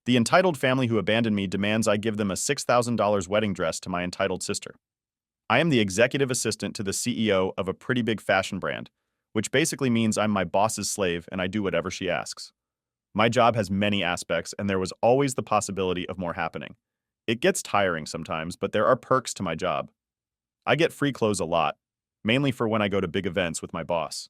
The entitled family who abandoned me demands I give them a $6,000 wedding dress to my entitled sister. I am the executive assistant to the CEO of a pretty big fashion brand, which basically means I'm my boss's slave and I do whatever she asks. My job has many aspects, and there was always the possibility of more happening. It gets tiring sometimes, but there are perks to my job. I get free clothes a lot, mainly for when I go to big events with my boss.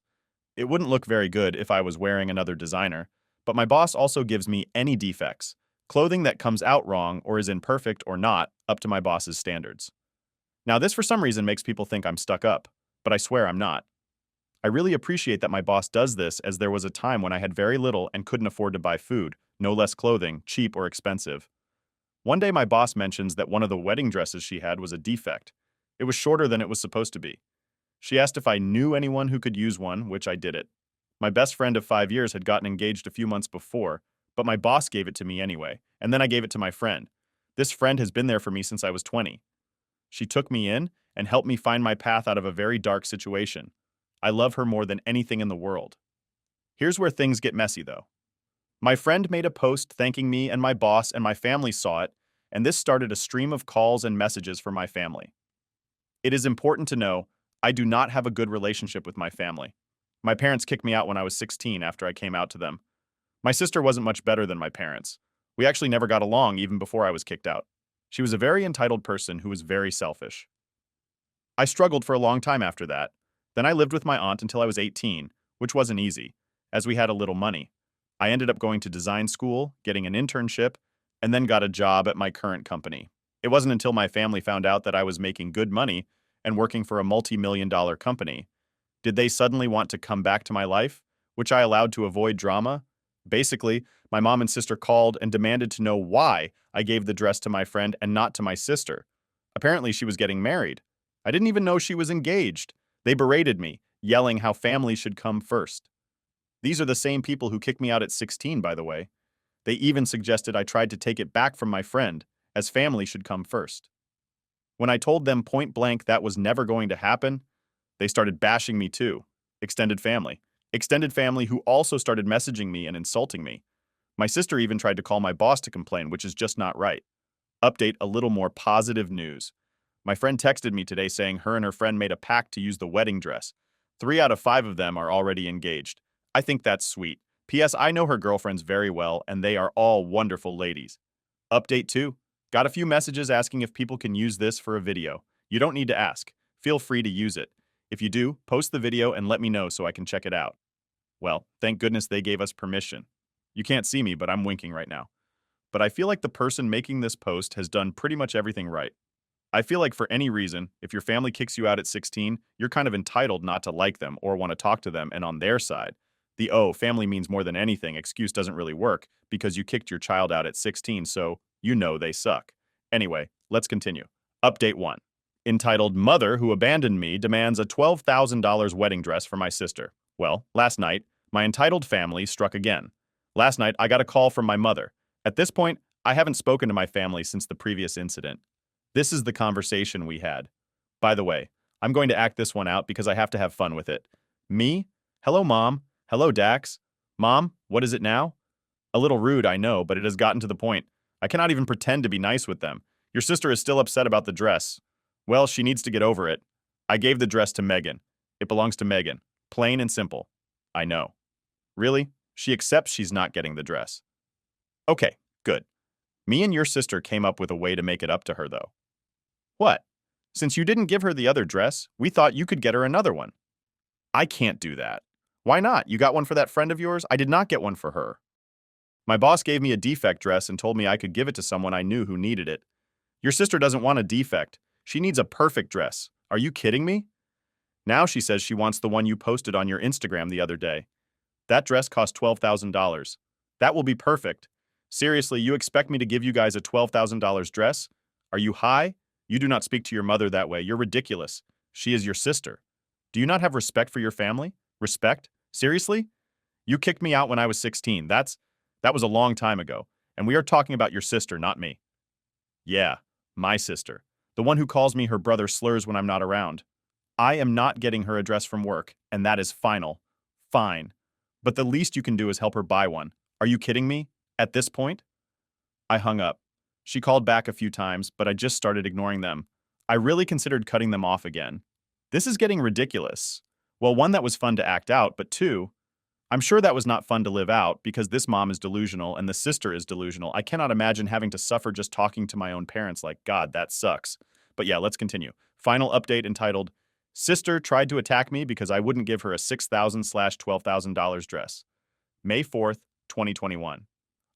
It wouldn't look very good if I was wearing another designer, but my boss also gives me any defects, clothing that comes out wrong or is imperfect or not up to my boss's standards. Now, this for some reason makes people think I'm stuck up, but I swear I'm not. I really appreciate that my boss does this, as there was a time when I had very little and couldn't afford to buy food, no less clothing, cheap or expensive. One day my boss mentions that one of the wedding dresses she had was a defect. It was shorter than it was supposed to be. She asked if I knew anyone who could use one, which I did it. My best friend of 5 years had gotten engaged a few months before, but my boss gave it to me anyway, and then I gave it to my friend. This friend has been there for me since I was 20. She took me in and helped me find my path out of a very dark situation. I love her more than anything in the world. Here's where things get messy, though. My friend made a post thanking me, and my boss and my family saw it, and this started a stream of calls and messages for my family. It is important to know I do not have a good relationship with my family. My parents kicked me out when I was 16 after I came out to them. My sister wasn't much better than my parents. We actually never got along even before I was kicked out. She was a very entitled person who was very selfish. I struggled for a long time after that. Then I lived with my aunt until I was 18, which wasn't easy, as we had a little money. I ended up going to design school, getting an internship, and then got a job at my current company. It wasn't until my family found out that I was making good money and working for a multi-million-dollar company. Did they suddenly want to come back to my life, which I allowed to avoid drama? Basically, my mom and sister called and demanded to know why I gave the dress to my friend and not to my sister. Apparently, she was getting married. I didn't even know she was engaged. They berated me, yelling how family should come first. These are the same people who kicked me out at 16, by the way. They even suggested I tried to take it back from my friend, as family should come first. When I told them point blank that was never going to happen, they started bashing me too. Extended family. Extended family who also started messaging me and insulting me. My sister even tried to call my boss to complain, which is just not right. Update: a little more positive news. My friend texted me today saying her and her friend made a pact to use the wedding dress. 3 out of 5 of them are already engaged. I think that's sweet. P.S. I know her girlfriends very well, and they are all wonderful ladies. Update 2. Got a few messages asking if people can use this for a video. You don't need to ask. Feel free to use it. If you do, post the video and let me know so I can check it out. Well, thank goodness they gave us permission. You can't see me, but I'm winking right now. But I feel like the person making this post has done pretty much everything right. I feel like for any reason, if your family kicks you out at 16, you're kind of entitled not to like them or want to talk to them, and on their side. The "oh, family means more than anything" excuse doesn't really work because you kicked your child out at 16, so you know they suck. Anyway, let's continue. Update 1. Entitled Mother Who Abandoned Me Demands a $12,000 wedding dress for my sister. Well, last night, my entitled family struck again. Last night, I got a call from my mother. At this point, I haven't spoken to my family since the previous incident. This is the conversation we had. By the way, I'm going to act this one out because I have to have fun with it. Me? Hello, Mom. Hello, Dax. Mom, what is it now? A little rude, I know, but it has gotten to the point. I cannot even pretend to be nice with them. Your sister is still upset about the dress. Well, she needs to get over it. I gave the dress to Megan. It belongs to Megan. Plain and simple. I know. Really? She accepts she's not getting the dress. Okay, good. Me and your sister came up with a way to make it up to her, though. What? Since you didn't give her the other dress, we thought you could get her another one. I can't do that. Why not? You got one for that friend of yours? I did not get one for her. My boss gave me a defect dress and told me I could give it to someone I knew who needed it. Your sister doesn't want a defect. She needs a perfect dress. Are you kidding me? Now she says she wants the one you posted on your Instagram the other day. That dress cost $12,000. That will be perfect. Seriously, you expect me to give you guys a $12,000 dress? Are you high? You do not speak to your mother that way. You're ridiculous. She is your sister. Do you not have respect for your family? Respect? Seriously? You kicked me out when I was 16. That was a long time ago. And we are talking about your sister, not me. Yeah, my sister. The one who calls me her brother slurs when I'm not around. I am not getting her a dress from work, and that is final. Fine. But the least you can do is help her buy one. Are you kidding me? At this point? I hung up. She called back a few times, but I just started ignoring them. I really considered cutting them off again. This is getting ridiculous. Well, one, that was fun to act out, but two, I'm sure that was not fun to live out because this mom is delusional and the sister is delusional. I cannot imagine having to suffer just talking to my own parents. Like, God, that sucks. But yeah, let's continue. Final update entitled, Sister tried to attack me because I wouldn't give her a $6,000/$12,000 dress. May 4th, 2021.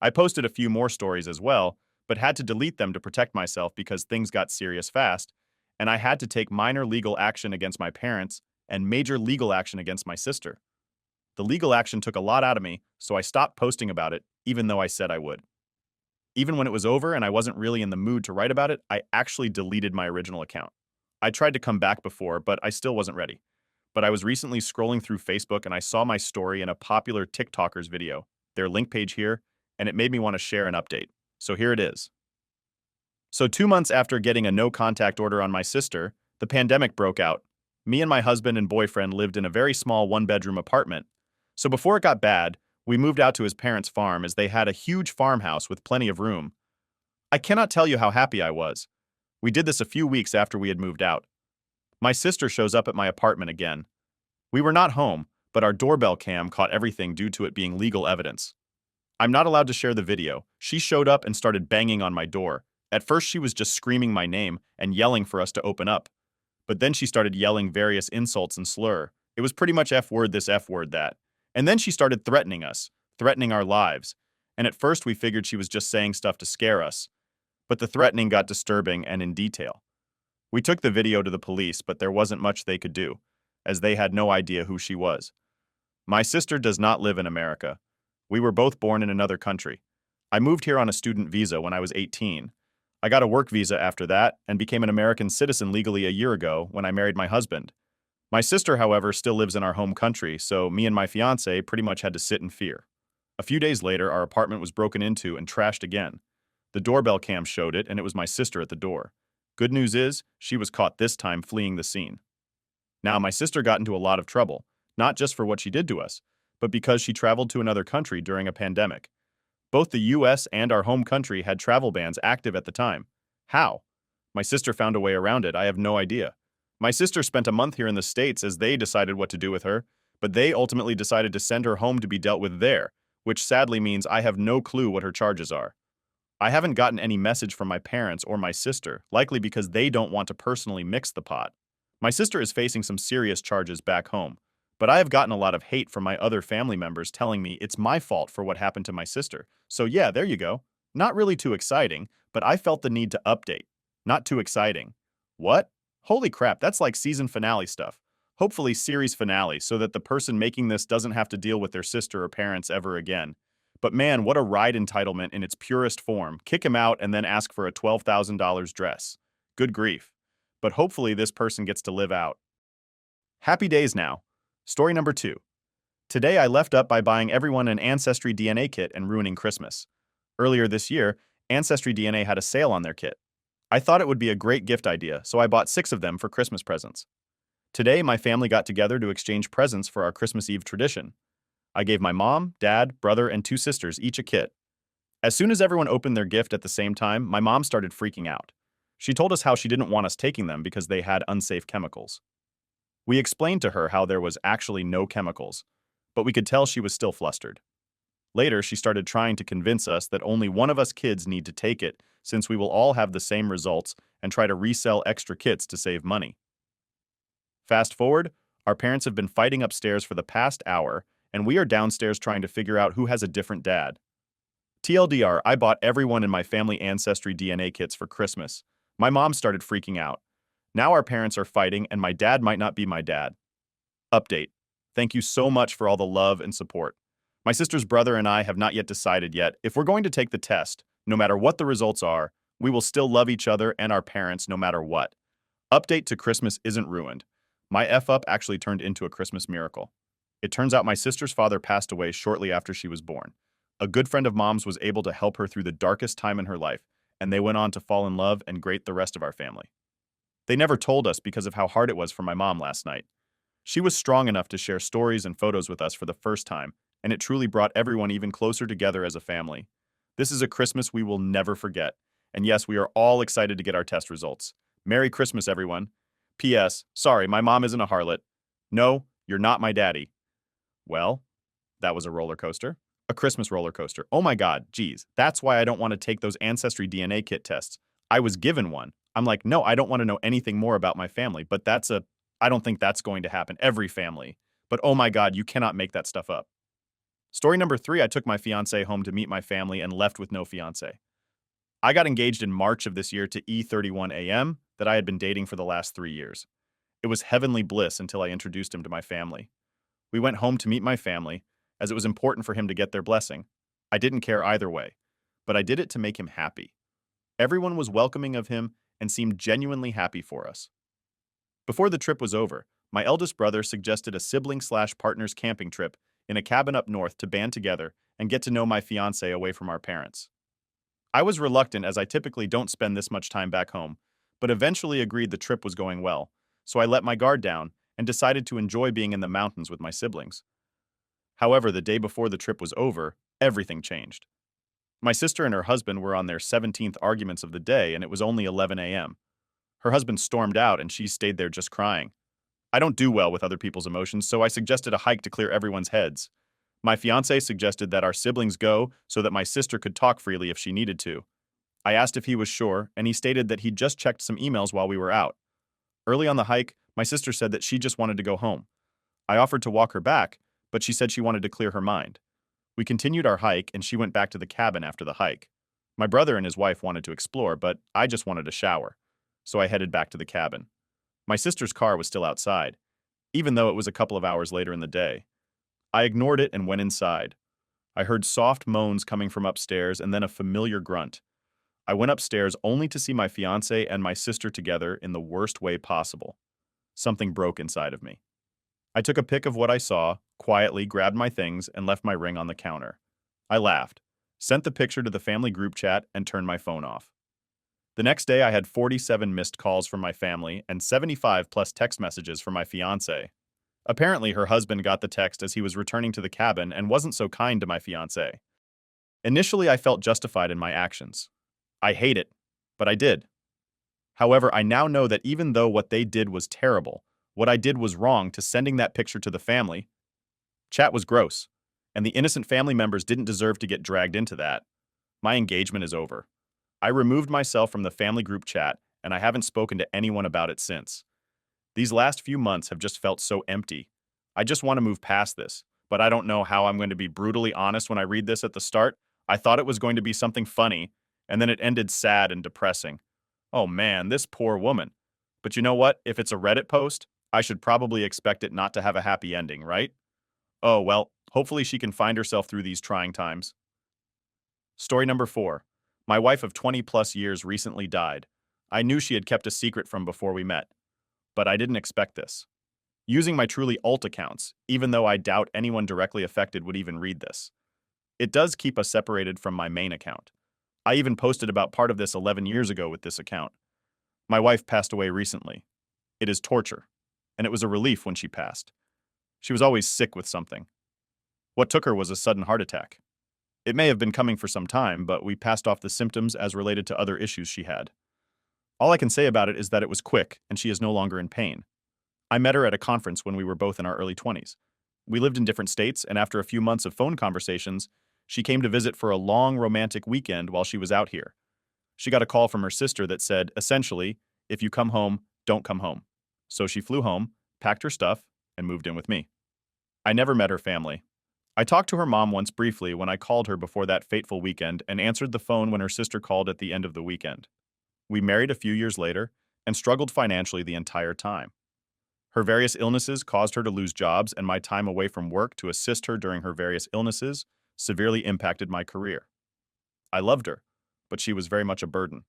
I posted a few more stories as well, but had to delete them to protect myself because things got serious fast, and I had to take minor legal action against my parents and major legal action against my sister. The legal action took a lot out of me, so I stopped posting about it, even though I said I would. Even when it was over and I wasn't really in the mood to write about it, I actually deleted my original account. I tried to come back before, but I still wasn't ready. But I was recently scrolling through Facebook and I saw my story in a popular TikToker's video, their link page here, and it made me want to share an update. So here it is. So 2 months after getting a no-contact order on my sister, the pandemic broke out. Me and my husband and boyfriend lived in a very small one-bedroom apartment. So before it got bad, we moved out to his parents' farm as they had a huge farmhouse with plenty of room. I cannot tell you how happy I was. We did this a few weeks after we had moved out. My sister shows up at my apartment again. We were not home, but our doorbell cam caught everything due to it being legal evidence. I'm not allowed to share the video. She showed up and started banging on my door. At first she was just screaming my name and yelling for us to open up. But then she started yelling various insults and slur. It was pretty much F word this, F word that. And then she started threatening us, threatening our lives. And at first we figured she was just saying stuff to scare us. But the threatening got disturbing and in detail. We took the video to the police, but there wasn't much they could do, as they had no idea who she was. My sister does not live in America. We were both born in another country. I moved here on a student visa when I was 18. I got a work visa after that and became an American citizen legally a year ago when I married my husband. My sister, however, still lives in our home country, so me and my fiancé pretty much had to sit in fear. A few days later, our apartment was broken into and trashed again. The doorbell cam showed it, and it was my sister at the door. Good news is, she was caught this time fleeing the scene. Now, my sister got into a lot of trouble, not just for what she did to us, but because she traveled to another country during a pandemic. Both the US and our home country had travel bans active at the time. How? My sister found a way around it. I have no idea. My sister spent a month here in the States as they decided what to do with her, but they ultimately decided to send her home to be dealt with there, which sadly means I have no clue what her charges are. I haven't gotten any message from my parents or my sister, likely because they don't want to personally mix the pot. My sister is facing some serious charges back home, but I have gotten a lot of hate from my other family members telling me it's my fault for what happened to my sister. So yeah, there you go. Not really too exciting, but I felt the need to update. Not too exciting. What? Holy crap, that's like season finale stuff. Hopefully series finale so that the person making this doesn't have to deal with their sister or parents ever again. But man, what a ride entitlement in its purest form. Kick him out and then ask for a $12,000 dress. Good grief. But hopefully this person gets to live out. Happy days now. Story number 2. Today I left up by buying everyone an Ancestry DNA kit and ruining Christmas. Earlier this year, Ancestry DNA had a sale on their kit. I thought it would be a great gift idea, so I bought 6 of them for Christmas presents. Today, my family got together to exchange presents for our Christmas Eve tradition. I gave my mom, dad, brother, and 2 sisters each a kit. As soon as everyone opened their gift at the same time, my mom started freaking out. She told us how she didn't want us taking them because they had unsafe chemicals. We explained to her how there was actually no chemicals, but we could tell she was still flustered. Later, she started trying to convince us that only one of us kids need to take it since we will all have the same results and try to resell extra kits to save money. Fast forward, our parents have been fighting upstairs for the past hour, and we are downstairs trying to figure out who has a different dad. TLDR, I bought everyone in my family Ancestry DNA kits for Christmas. My mom started freaking out. Now our parents are fighting, and my dad might not be my dad. Update. Thank you so much for all the love and support. My sister's brother and I have not yet decided yet if we're going to take the test. No matter what the results are, we will still love each other and our parents no matter what. Update to Christmas isn't ruined. My F-up actually turned into a Christmas miracle. It turns out my sister's father passed away shortly after she was born. A good friend of mom's was able to help her through the darkest time in her life, and they went on to fall in love and greet the rest of our family. They never told us because of how hard it was for my mom last night. She was strong enough to share stories and photos with us for the first time, and it truly brought everyone even closer together as a family. This is a Christmas we will never forget. And yes, we are all excited to get our test results. Merry Christmas, everyone. P.S. Sorry, my mom isn't a harlot. No, you're not my daddy. Well, that was a roller coaster. A Christmas roller coaster. Oh my God, geez. That's why I don't want to take those Ancestry DNA kit tests. I was given one. I'm like, no, I don't want to know anything more about my family, but I don't think that's going to happen. Every family. But oh my God, you cannot make that stuff up. Story number 3, I took my fiance home to meet my family and left with no fiance. I got engaged in March of this year to E31AM that I had been dating for the last 3 years. It was heavenly bliss until I introduced him to my family. We went home to meet my family, as it was important for him to get their blessing. I didn't care either way, but I did it to make him happy. Everyone was welcoming of him and seemed genuinely happy for us. Before the trip was over, my eldest brother suggested a sibling/partners camping trip in a cabin up north to band together and get to know my fiance away from our parents. I was reluctant as I typically don't spend this much time back home, but eventually agreed the trip was going well, so I let my guard down and decided to enjoy being in the mountains with my siblings. However, the day before the trip was over, everything changed. My sister and her husband were on their 17th arguments of the day, and it was only 11 a.m. Her husband stormed out, and she stayed there just crying. I don't do well with other people's emotions, so I suggested a hike to clear everyone's heads. My fiancé suggested that our siblings go so that my sister could talk freely if she needed to. I asked if he was sure, and he stated that he'd just checked some emails while we were out. Early on the hike, my sister said that she just wanted to go home. I offered to walk her back, but she said she wanted to clear her mind. We continued our hike, and she went back to the cabin after the hike. My brother and his wife wanted to explore, but I just wanted a shower, so I headed back to the cabin. My sister's car was still outside, even though it was a couple of hours later in the day. I ignored it and went inside. I heard soft moans coming from upstairs and then a familiar grunt. I went upstairs only to see my fiancé and my sister together in the worst way possible. Something broke inside of me. I took a pic of what I saw, quietly grabbed my things, and left my ring on the counter. I laughed, sent the picture to the family group chat, and turned my phone off. The next day, I had 47 missed calls from my family and 75 plus text messages from my fiancé. Apparently, her husband got the text as he was returning to the cabin and wasn't so kind to my fiancé. Initially, I felt justified in my actions. I hate it, but I did. However, I now know that even though what they did was terrible, what I did was wrong to sending that picture to the family. Chat was gross, and the innocent family members didn't deserve to get dragged into that. My engagement is over. I removed myself from the family group chat, and I haven't spoken to anyone about it since. These last few months have just felt so empty. I just want to move past this, but I don't know how I'm going to be brutally honest when I read this at the start. I thought it was going to be something funny, and then it ended sad and depressing. Oh man, this poor woman. But you know what? If it's a Reddit post, I should probably expect it not to have a happy ending, right? Oh well, hopefully she can find herself through these trying times. Story number 4. My wife of 20 plus years recently died. I knew she had kept a secret from before we met, but I didn't expect this. Using my truly alt accounts, even though I doubt anyone directly affected would even read this. It does keep us separated from my main account. I even posted about part of this 11 years ago with this account. My wife passed away recently. It is torture, and it was a relief when she passed. She was always sick with something. What took her was a sudden heart attack. It may have been coming for some time, but we passed off the symptoms as related to other issues she had. All I can say about it is that it was quick, and she is no longer in pain. I met her at a conference when we were both in our early 20s. We lived in different states, and after a few months of phone conversations, she came to visit for a long romantic weekend while she was out here. She got a call from her sister that said, essentially, if you come home, don't come home. So she flew home, packed her stuff, and moved in with me. I never met her family. I talked to her mom once briefly when I called her before that fateful weekend and answered the phone when her sister called at the end of the weekend. We married a few years later and struggled financially the entire time. Her various illnesses caused her to lose jobs, and my time away from work to assist her during her various illnesses severely impacted my career. I loved her, but she was very much a burden.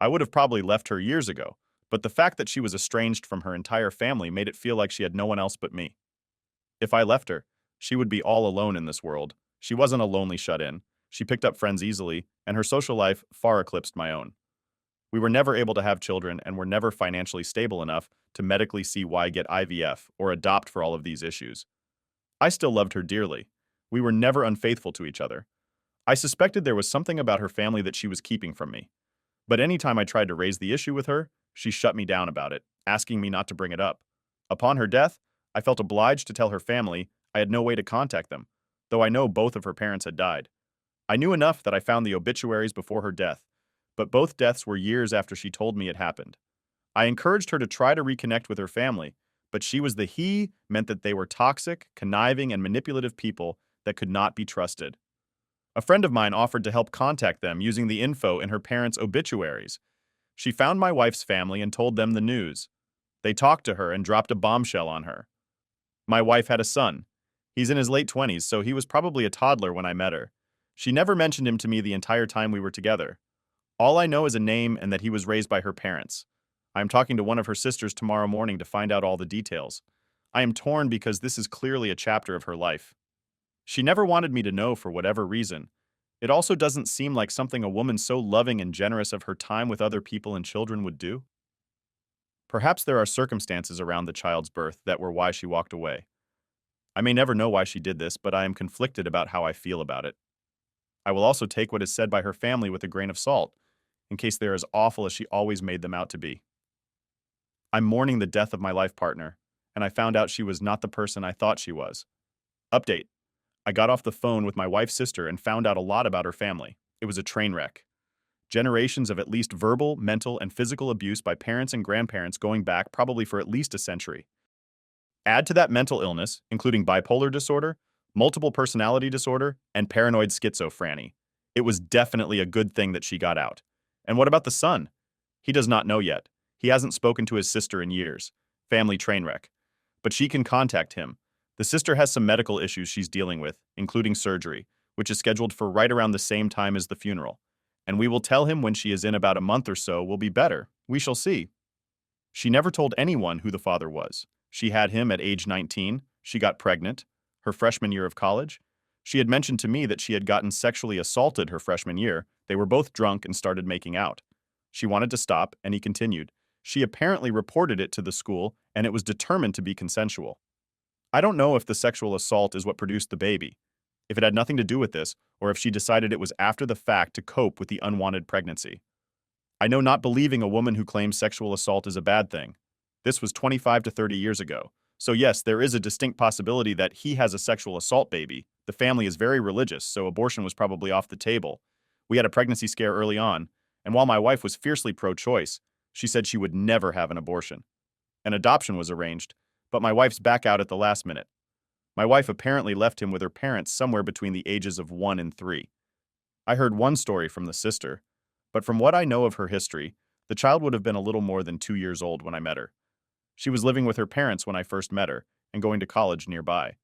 I would have probably left her years ago, but the fact that she was estranged from her entire family made it feel like she had no one else but me. If I left her, she would be all alone in this world. She wasn't a lonely shut-in. She picked up friends easily, and her social life far eclipsed my own. We were never able to have children and were never financially stable enough to medically see why get IVF or adopt for all of these issues. I still loved her dearly. We were never unfaithful to each other. I suspected there was something about her family that she was keeping from me. But anytime I tried to raise the issue with her, she shut me down about it, asking me not to bring it up. Upon her death, I felt obliged to tell her family I had no way to contact them, though I know both of her parents had died. I knew enough that I found the obituaries before her death, but both deaths were years after she told me it happened. I encouraged her to try to reconnect with her family, but she was the he meant that they were toxic, conniving, and manipulative people that could not be trusted. A friend of mine offered to help contact them using the info in her parents' obituaries. She found my wife's family and told them the news. They talked to her and dropped a bombshell on her. My wife had a son. He's in his late 20s, so he was probably a toddler when I met her. She never mentioned him to me the entire time we were together. All I know is a name and that he was raised by her parents. I am talking to one of her sisters tomorrow morning to find out all the details. I am torn because this is clearly a chapter of her life. She never wanted me to know for whatever reason. It also doesn't seem like something a woman so loving and generous of her time with other people and children would do. Perhaps there are circumstances around the child's birth that were why she walked away. I may never know why she did this, but I am conflicted about how I feel about it. I will also take what is said by her family with a grain of salt, in case they are as awful as she always made them out to be. I'm mourning the death of my life partner, and I found out she was not the person I thought she was. Update. I got off the phone with my wife's sister and found out a lot about her family. It was a train wreck. Generations of at least verbal, mental, and physical abuse by parents and grandparents going back probably for at least a century. Add to that mental illness, including bipolar disorder, multiple personality disorder, and paranoid schizophrenia. It was definitely a good thing that she got out. And what about the son? He does not know yet. He hasn't spoken to his sister in years. Family train wreck. But she can contact him. The sister has some medical issues she's dealing with, including surgery, which is scheduled for right around the same time as the funeral. And we will tell him when she is in about a month or so will be better. We shall see. She never told anyone who the father was. She had him at age 19. She got pregnant. Her freshman year of college. She had mentioned to me that she had gotten sexually assaulted her freshman year. They were both drunk and started making out. She wanted to stop, and he continued. She apparently reported it to the school, and it was determined to be consensual. I don't know if the sexual assault is what produced the baby, if it had nothing to do with this, or if she decided it was after the fact to cope with the unwanted pregnancy. I know not believing a woman who claims sexual assault is a bad thing. This was 25 to 30 years ago. So yes, there is a distinct possibility that he has a sexual assault baby. The family is very religious, so abortion was probably off the table. We had a pregnancy scare early on, and while my wife was fiercely pro-choice, she said she would never have an abortion. An adoption was arranged, but my wife's back out at the last minute. My wife apparently left him with her parents somewhere between the ages of 1 and 3. I heard one story from the sister, but from what I know of her history, the child would have been a little more than 2 years old when I met her. She was living with her parents when I first met her and going to college nearby.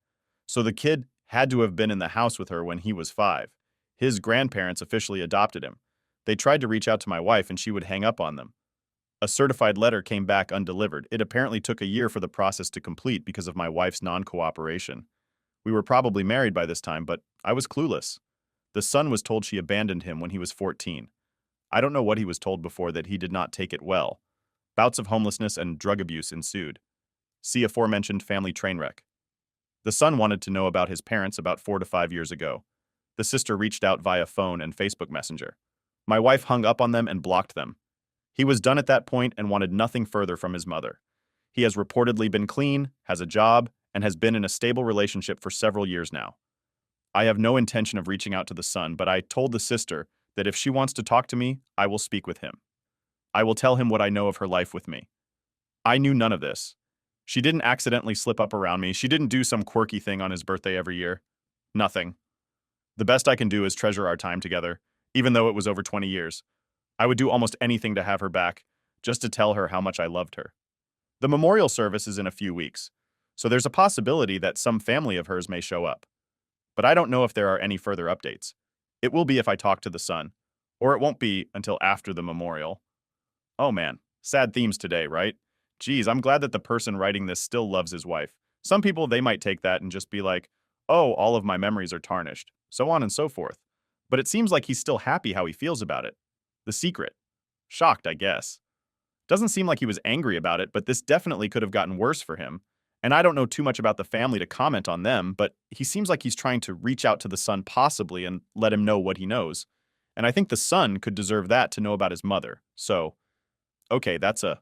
So the kid had to have been in the house with her when he was 5. His grandparents officially adopted him. They tried to reach out to my wife and she would hang up on them. A certified letter came back undelivered. It apparently took a year for the process to complete because of my wife's non-cooperation. We were probably married by this time, but I was clueless. The son was told she abandoned him when he was 14. I don't know what he was told before that he did not take it well. Bouts of homelessness and drug abuse ensued. See aforementioned family train wreck. The son wanted to know about his parents about 4 to 5 years ago. The sister reached out via phone and Facebook Messenger. My wife hung up on them and blocked them. He was done at that point and wanted nothing further from his mother. He has reportedly been clean, has a job, and has been in a stable relationship for several years now. I have no intention of reaching out to the son, but I told the sister that if she wants to talk to me, I will speak with him. I will tell him what I know of her life with me. I knew none of this. She didn't accidentally slip up around me. She didn't do some quirky thing on his birthday every year. Nothing. The best I can do is treasure our time together, even though it was over 20 years. I would do almost anything to have her back, just to tell her how much I loved her. The memorial service is in a few weeks, so there's a possibility that some family of hers may show up. But I don't know if there are any further updates. It will be if I talk to the son, or it won't be until after the memorial. Oh man, sad themes today, right? Geez, I'm glad that the person writing this still loves his wife. Some people, they might take that and just be like, oh, all of my memories are tarnished, so on and so forth. But it seems like he's still happy how he feels about it. The secret. Shocked, I guess. Doesn't seem like he was angry about it, but this definitely could have gotten worse for him. And I don't know too much about the family to comment on them, but he seems like he's trying to reach out to the son possibly and let him know what he knows. And I think the son could deserve that to know about his mother. So, okay, that's a